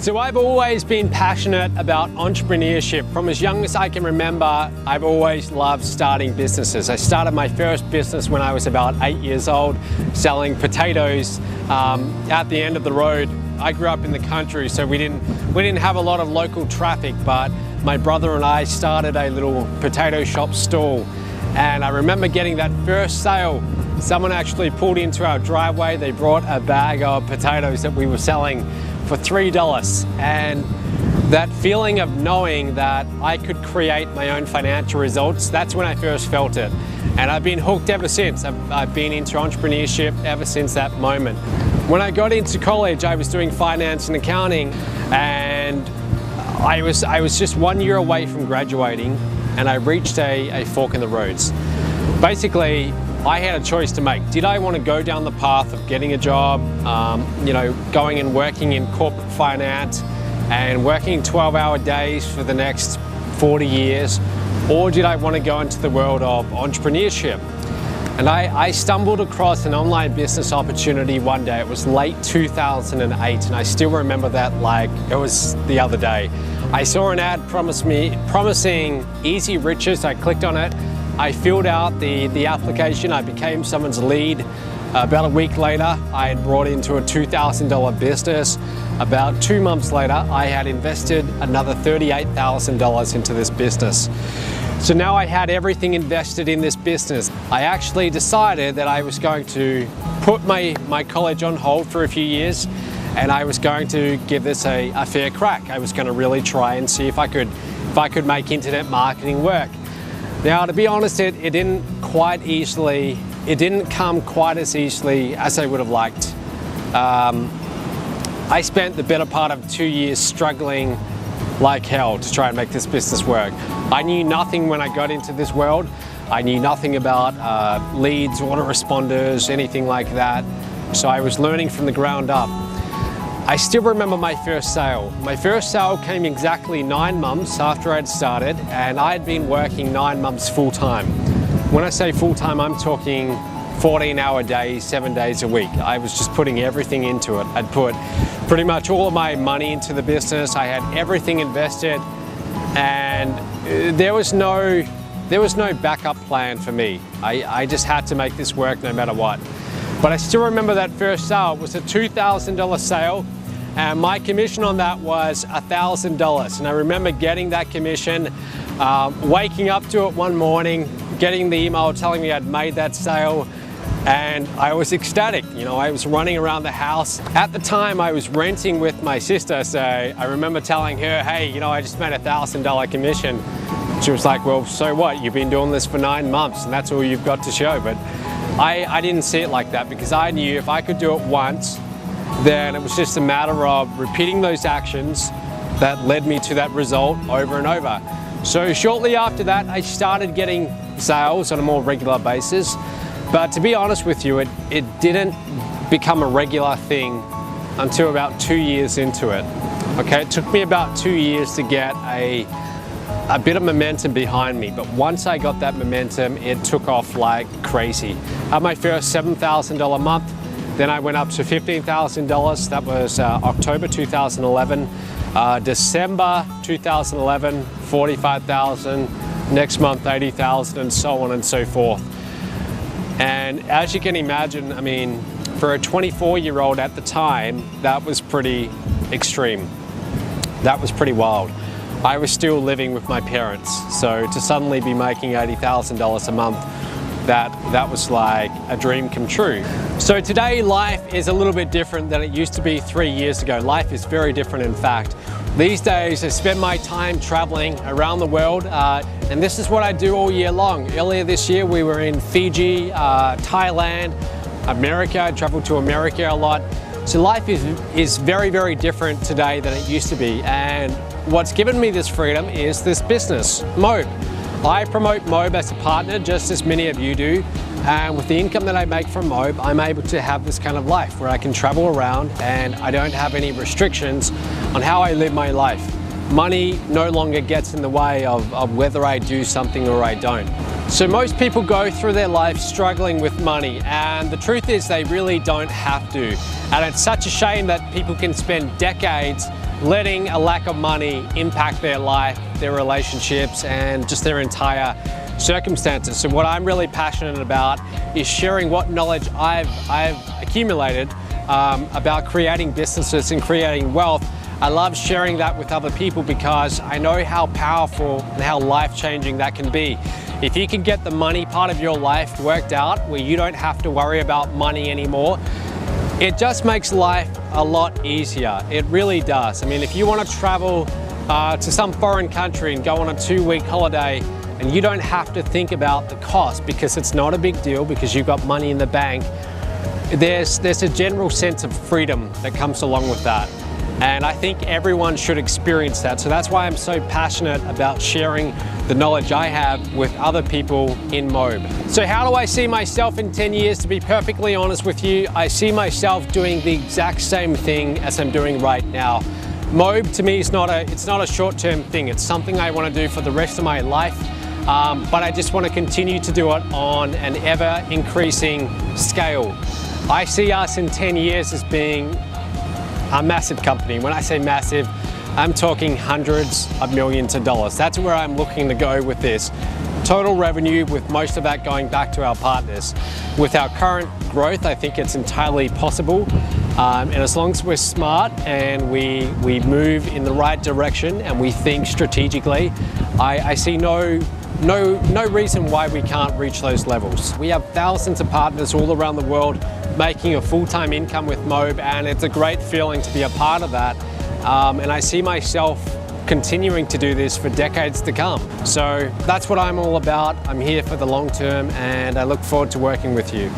So I've always been passionate about entrepreneurship. From as young as I can remember, I've always loved starting businesses. I started my first business when I was about 8 years old, selling potatoes at the end of the road. I grew up in the country, so we didn't have a lot of local traffic, but my brother and I started a little potato shop stall. And I remember getting that first sale. Someone actually pulled into our driveway. They brought a bag of potatoes that we were selling for $3. And that feeling of knowing that I could create my own financial results, that's when I first felt it. And I've been hooked ever since. I've been into entrepreneurship ever since that moment. When I got into college, I was doing finance and accounting, and I was just 1 year away from graduating, and I reached a fork in the roads. Basically, I had a choice to make. Did I want to go down the path of getting a job, going and working in corporate finance and working 12-hour days for the next 40 years, or did I want to go into the world of entrepreneurship? And I stumbled across an online business opportunity one day. It was late 2008, and I still remember that like it was the other day. I saw an ad promising easy riches. I clicked on it. I filled out the application. I became someone's lead. About a week later, I had brought into a $2,000 business. About 2 months later, I had invested another $38,000 into this business. So now I had everything invested in this business. I actually decided that I was going to put my college on hold for a few years, and I was going to give this a fair crack. I was going to really try and see if I could make internet marketing work. Now, to be honest, it didn't come quite as easily as I would have liked. I spent the better part of 2 years struggling like hell to try and make this business work. I knew nothing when I got into this world. I knew nothing about leads, autoresponders, anything like that. So I was learning from the ground up. I still remember my first sale. My first sale came exactly 9 months after I'd started, and I'd been working 9 months full-time. When I say full-time, I'm talking 14-hour days, 7 days a week. I was just putting everything into it. I'd put pretty much all of my money into the business. I had everything invested, and there was no backup plan for me. I just had to make this work no matter what. But I still remember that first sale. It was a $2,000 sale, and my commission on that was $1,000. And I remember getting that commission, waking up to it one morning, getting the email telling me I'd made that sale, and I was ecstatic. I was running around the house. At the time, I was renting with my sister, so I remember telling her, hey, I just made a $1,000 commission. She was like, well, so what? You've been doing this for 9 months, and that's all you've got to show. But I didn't see it like that, because I knew if I could do it once, then it was just a matter of repeating those actions that led me to that result over and over. So shortly after that, I started getting sales on a more regular basis. But to be honest with you, it didn't become a regular thing until about 2 years into it. Okay, it took me about 2 years to get a bit of momentum behind me, but once I got that momentum, it took off like crazy. I had my first $7,000 month, then I went up to $15,000. That was October 2011. December 2011, $45,000. Next month, $80,000, and so on and so forth. And as you can imagine, I mean, for a 24-year-old at the time, that was pretty extreme. That was pretty wild. I was still living with my parents, so to suddenly be making $80,000 a month, that was like a dream come true. So today, life is a little bit different than it used to be 3 years ago. Life is very different, in fact. These days, I spend my time traveling around the world, and this is what I do all year long. Earlier this year, we were in Fiji, Thailand, America. I traveled to America a lot. So life is very, very different today than it used to be. And what's given me this freedom is this business, Mobe. I promote Mobe as a partner, just as many of you do. And with the income that I make from Mobe, I'm able to have this kind of life where I can travel around and I don't have any restrictions on how I live my life. Money no longer gets in the way of whether I do something or I don't. So most people go through their life struggling with money, and the truth is they really don't have to. And it's such a shame that people can spend decades letting a lack of money impact their life, their relationships, and just their entire circumstances. So what I'm really passionate about is sharing what knowledge I've accumulated about creating businesses and creating wealth. I love sharing that with other people because I know how powerful and how life-changing that can be. If you can get the money part of your life worked out where you don't have to worry about money anymore, it just makes life a lot easier. It really does. I mean, if you want to travel to some foreign country and go on a 2-week holiday and you don't have to think about the cost because it's not a big deal because you've got money in the bank, there's a general sense of freedom that comes along with that. And I think everyone should experience that. So that's why I'm so passionate about sharing the knowledge I have with other people in Moab. So how do I see myself in 10 years? To be perfectly honest with you, I see myself doing the exact same thing as I'm doing right now. Moab to me is not a short-term thing. It's something I want to do for the rest of my life. But I just want to continue to do it on an ever increasing scale. I see us in 10 years as being a massive company. When I say massive, I'm talking hundreds of millions of dollars. That's where I'm looking to go with this. Total revenue, with most of that going back to our partners. With our current growth, I think it's entirely possible. And as long as we're smart and we move in the right direction and we think strategically, I see no reason why we can't reach those levels. We have thousands of partners all around the world making a full-time income with Moab, and it's a great feeling to be a part of that. And I see myself continuing to do this for decades to come. So that's what I'm all about. I'm here for the long term and I look forward to working with you.